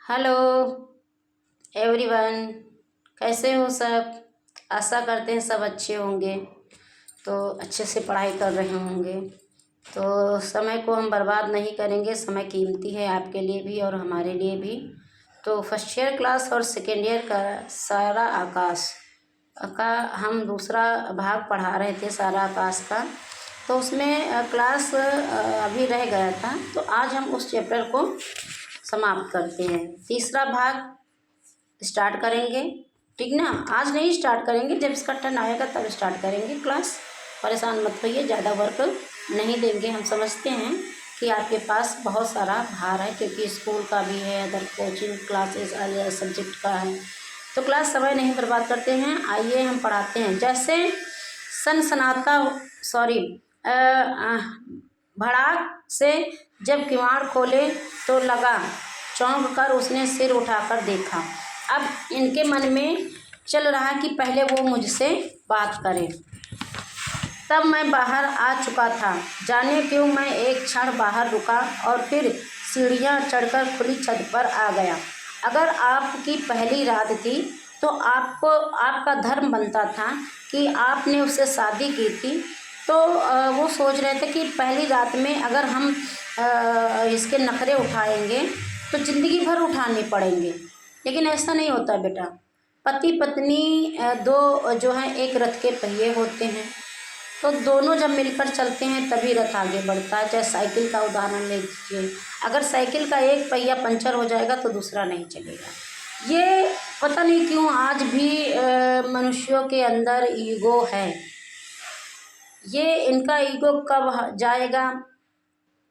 Hello everyone, कैसे हो सब। आशा करते हैं सब अच्छे होंगे। तो अच्छे से पढ़ाई कर रहे होंगे। तो समय को हम बर्बाद नहीं करेंगे। समय कीमती है आपके लिए भी और हमारे लिए भी। तो फर्स्ट ईयर क्लास और सेकेंड ईयर का सारा आकाश का हम दूसरा भाग पढ़ा रहे थे, सारा आकाश का। तो उसमें क्लास अभी रह गया था, तो आज हम उस चैप्टर को समाप्त करते हैं। तीसरा भाग स्टार्ट करेंगे, ठीक ना। आज नहीं स्टार्ट करेंगे, जब इसका टर्न आएगा तब स्टार्ट करेंगे क्लास। परेशान मत होइए, ज़्यादा वर्क नहीं देंगे। हम समझते हैं कि आपके पास बहुत सारा भार है, क्योंकि स्कूल का भी है, अदर कोचिंग क्लासेस अलग सब्जेक्ट का है। तो क्लास समय नहीं बर्बाद करते हैं, आइए हम पढ़ाते हैं। जैसे सनसनाता सॉरी भड़ाक से जब किवाड़ खोले तो लगा, चौंक कर उसने सिर उठाकर देखा। अब इनके मन में चल रहा कि पहले वो मुझसे बात करे। तब मैं बाहर आ चुका था, जाने क्यों मैं एक क्षण बाहर रुका और फिर सीढ़ियाँ चढ़कर खुली छत पर आ गया। अगर आपकी पहली रात थी तो आपको आपका धर्म बनता था कि आपने उससे शादी की थी। तो वो सोच रहे थे कि पहली रात में अगर हम इसके नखरे उठाएंगे तो ज़िंदगी भर उठाने पड़ेंगे। लेकिन ऐसा नहीं होता बेटा। पति पत्नी दो जो हैं एक रथ के पहिए होते हैं। तो दोनों जब मिलकर चलते हैं तभी रथ आगे बढ़ता है। चाहे साइकिल का उदाहरण ले लीजिए, अगर साइकिल का एक पहिया पंचर हो जाएगा तो दूसरा नहीं चलेगा। ये पता नहीं क्यों आज भी मनुष्यों के अंदर ईगो है। ये इनका ईगो कब जाएगा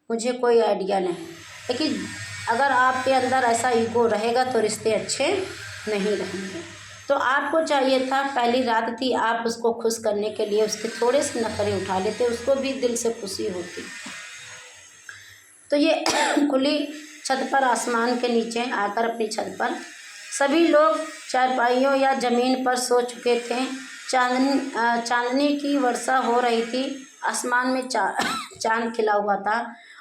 मुझे कोई आइडिया नहीं। लेकिन अगर आपके अंदर ऐसा ईगो रहेगा तो रिश्ते अच्छे नहीं रहेंगे। तो आपको चाहिए था, पहली रात थी, आप उसको खुश करने के लिए उसके थोड़े से नखरे उठा लेते, उसको भी दिल से खुशी होती। तो ये खुली छत पर, आसमान के नीचे आकर अपनी छत पर सभी लोग चारपाइयों या ज़मीन पर सो चुके थे। चांदनी की वर्षा हो रही थी। आसमान में चांद खिला हुआ था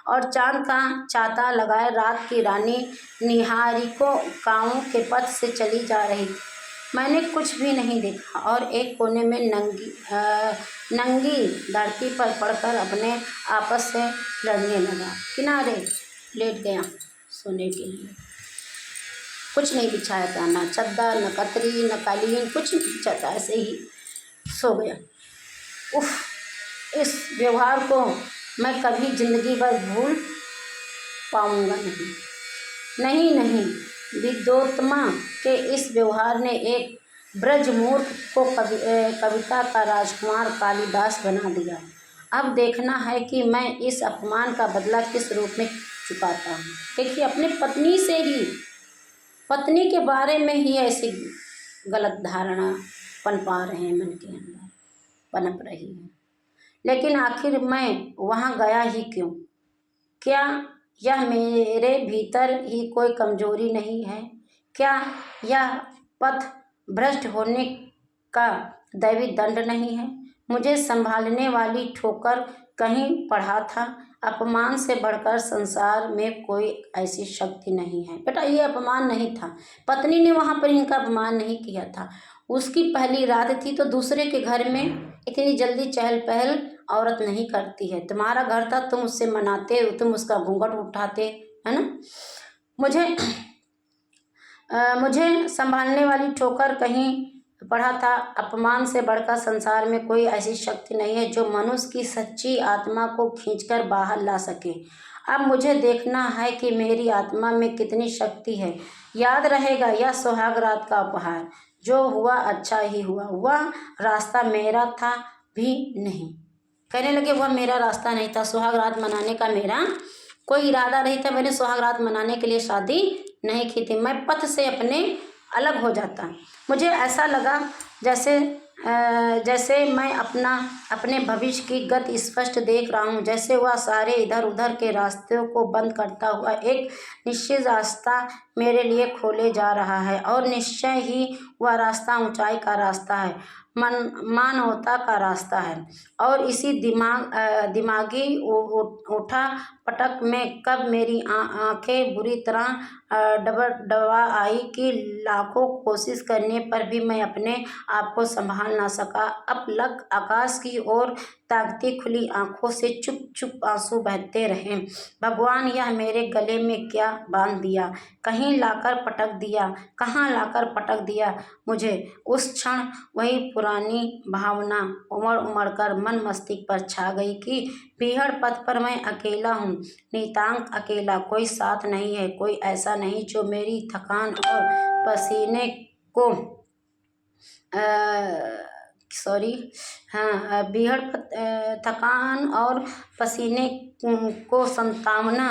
और चांद का छाता लगाए रात की रानी निहारिको गाँव के पथ से चली जा रही थी। मैंने कुछ भी नहीं देखा और एक कोने में नंगी धरती पर पड़कर अपने आपस से लड़ने लगा। किनारे लेट गया सोने के लिए। कुछ नहीं बिछाया था, ना चद्दर, न कतरी, न कालीन, कुछ नहीं बिछा था, ऐसे ही सो गया। उफ, इस व्यवहार को मैं कभी जिंदगी भर भूल पाऊंगा नहीं। नहीं नहीं, विद्योत्मा के इस व्यवहार ने एक ब्रजमूर्ख को कविता का राजकुमार कालिदास बना दिया। अब देखना है कि मैं इस अपमान का बदला किस रूप में चुकाता हूँ। देखिए, अपने पत्नी से ही, पत्नी के बारे में ही ऐसी गलत धारणा पनपा रहे हैं, मन के अंदर पनप रही है। लेकिन आखिर मैं वहाँ गया ही क्यों? क्या यह मेरे भीतर ही कोई कमजोरी नहीं है? क्या यह पथ भ्रष्ट होने का दैवी दंड नहीं है? मुझे संभालने वाली ठोकर कहीं पढ़ा था, अपमान से बढ़कर संसार में कोई ऐसी शक्ति नहीं है। बेटा, ये अपमान नहीं था। पत्नी ने वहाँ पर इनका अपमान नहीं किया था। उसकी पहली रात थी, तो दूसरे के घर में इतनी जल्दी चहल पहल औरत नहीं करती है। तुम्हारा घर था, तुम उससे मनाते, तुम उसका घूंघट उठाते, है ना। मुझे संभालने वाली ठोकर कहीं पढ़ा था, अपमान से बढ़कर संसार में कोई ऐसी शक्ति नहीं है जो मनुष्य की सच्ची आत्मा को खींचकर बाहर ला सके। अब मुझे देखना है कि मेरी आत्मा में कितनी शक्ति है। याद रहेगा, यह सुहाग रात का उपहार। जो हुआ अच्छा ही हुआ, वह रास्ता मेरा था भी नहीं। कहने लगे वह मेरा रास्ता नहीं था, सुहाग रात मनाने का मेरा कोई इरादा नहीं था। मैंने सुहाग रात मनाने के लिए शादी नहीं की थी। मैं पथ से अपने अलग हो जाता। मुझे ऐसा लगा जैसे मैं अपने भविष्य की गति स्पष्ट देख रहा हूँ, जैसे वह सारे इधर उधर के रास्तों को बंद करता हुआ एक निश्चित रास्ता मेरे लिए खोले जा रहा है और निश्चय ही वह रास्ता ऊंचाई का रास्ता है, मानवता का रास्ता है। और इसी दिमागी उठा पटक में कब मेरी आंखें बुरी तरह डबा आई कि लाखों कोशिश करने पर भी मैं अपने आप को संभाल ना सका। अपलक आकाश की ओर ताकती खुली आंखों से चुप चुप आंसू बहते रहे। भगवान, यह मेरे गले में क्या बांध दिया, कहीं लाकर पटक दिया, कहाँ लाकर पटक दिया मुझे। उस क्षण वही पुरानी भावना उमड़ उमड़ कर मन मस्तिष्क पर छा गई कि बीहड़ पथ पर मैं अकेला हूँ, नितांत अकेला। कोई साथ नहीं है, कोई ऐसा नहीं जो मेरी थकान और पसीने को सॉरी हाँ बीहड़ थकान और पसीने को संतावना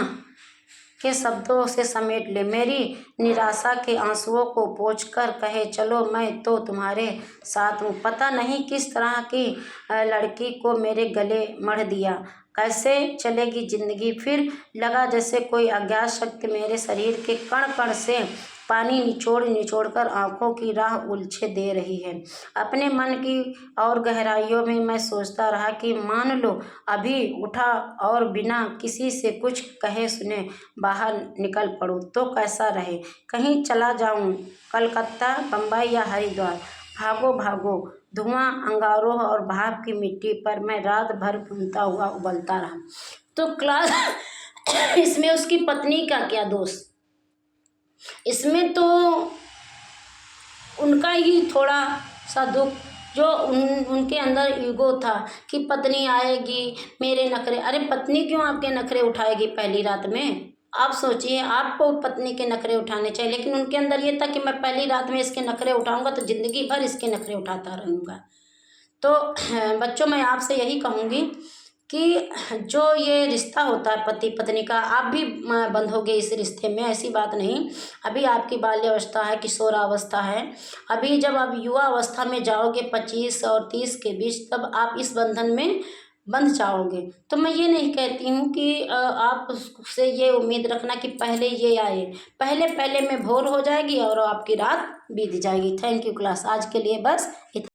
के शब्दों से समेट ले, मेरी निराशा के आंसुओं को पोंछकर कहे, चलो मैं तो तुम्हारे साथ हूँ। पता नहीं किस तरह की लड़की को मेरे गले मढ़ दिया, कैसे चलेगी जिंदगी। फिर लगा जैसे कोई अज्ञात शक्ति मेरे शरीर के कण कण से पानी निचोड़ निचोड़ कर आंखों की राह उलझे दे रही है। अपने मन की और गहराइयों में मैं सोचता रहा कि मान लो अभी उठा और बिना किसी से कुछ कहे सुने बाहर निकल पड़ूं तो कैसा रहे। कहीं चला जाऊं, कलकत्ता, बम्बई या हरिद्वार। भागो भागो धुआं, अंगारों और भाप की मिट्टी पर मैं रात भर घूमता हुआ उबलता रहा। तो क्लास इसमें उसकी पत्नी का क्या दोष, इसमें तो उनका ही थोड़ा सा दुख, जो उनके अंदर ईगो था कि पत्नी आएगी मेरे नखरे। अरे पत्नी क्यों आपके नखरे उठाएगी पहली रात में? आप सोचिए, आपको पत्नी के नखरे उठाने चाहिए, लेकिन उनके अंदर ये था कि मैं पहली रात में इसके नखरे उठाऊंगा तो जिंदगी भर इसके नखरे उठाता रहूँगा। तो बच्चों, मैं आपसे यही कहूँगी कि जो ये रिश्ता होता है पति पत्नी का, आप भी बंधोगे इस रिश्ते में, ऐसी बात नहीं। अभी आपकी बाल्यावस्था है, किशोरावस्था है। अभी जब आप युवा अवस्था में जाओगे 25 और 30 के बीच, तब आप इस बंधन में बंध जाओगे। तो मैं ये नहीं कहती हूँ कि आप उससे ये उम्मीद रखना कि पहले ये आए, पहले में भोर हो जाएगी और आपकी रात बीत जाएगी। थैंक यू क्लास, आज के लिए बस इतना।